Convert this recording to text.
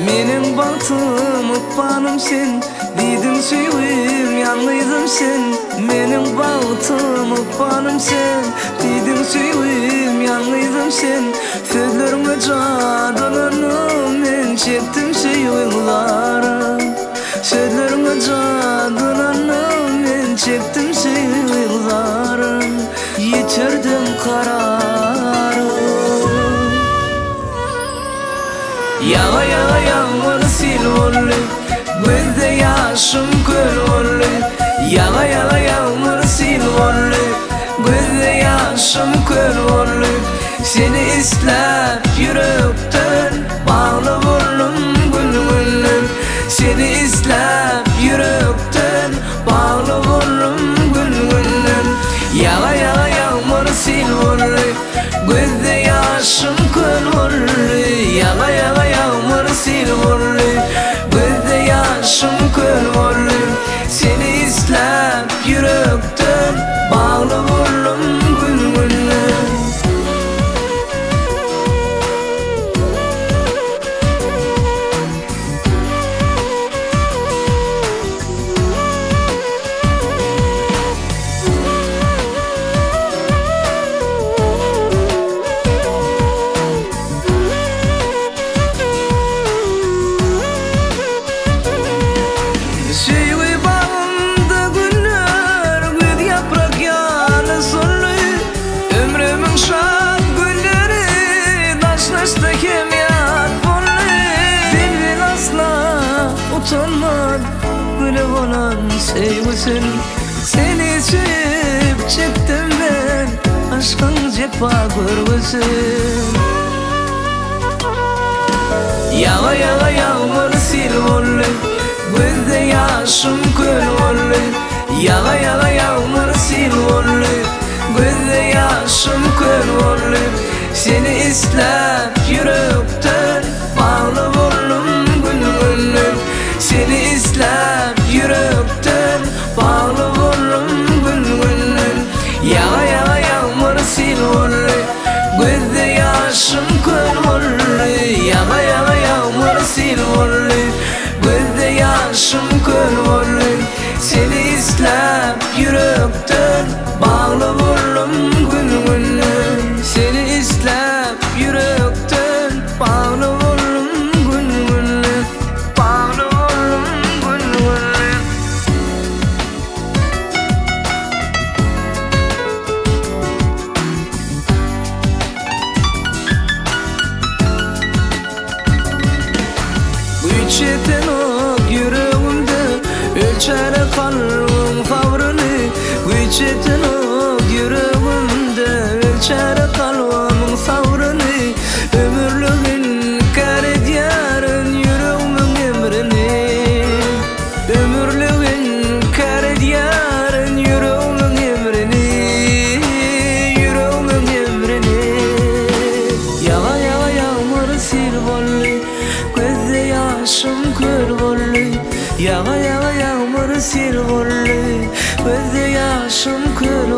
Menin bahtım ıkbanım sen, dedim süyüm yanlıydım sen. Menin bahtım ıkbanım sen, dedim süyüm yanlıydım sen. Sözlerime cadılanım men çektim süyümlarım. Sözlerime cadılanım men çektim süyümlarım. Yitirdim kararım. Yağa yağa yağmur sil ollu, gözde yaşım kör ollu. Yağa yağa yağmur sil ollu, gözde yaşım kör ollu. Seni islep yürekten bağlı oldum gülgünüm. Seni islep yürekten bağlı oldum gülgünüm. Yağa yağa yağmur sil ollu, gözde yaşım kör ollu. Yağa yağa yağmur sil ollu, gözde yaşım kör ollu. Seni islep yürekten bağlı oldum gülgünüm. Böyle olan sevgisin, seni sevip çektim ben, aşkın cefa görgüsün. Yağa yağa yağmur sil ollu, gözde yaşım kör ollu. Yağa yağa yağmur sil ollu, gözde yaşım kör ollu. Seni islep yürekten bağlı oldum gülgünüm. Seni islep yürekten bağlı oldum gülgünüm. Yağa yağa yağmur sil ollu, gözde yaşım kör ollu. Yağa yağa yağmur sil ollu, gözde yaşım kör ollu. Seni islep yürekten bağlı oldum gülgünüm. Seni islep yürekten bağlı oldum gülgünüm. Bağlı oldum gülgünüm. Bu içeten o yüreğimde ölçer kalbim kavrını. Bu içeten o yüreğimde ölçer kalbim savrını. Ömürlüğün kare diyarın yüreğimin emrini. Ömürlüğün kare diyarın yüreğimin emrini. Yüreğimin emrini. Yağa yağa yağmur sil ollu, gözde yaşım kör ollu. Yağa yağa yağmur sil ollu, gözde yaşım kör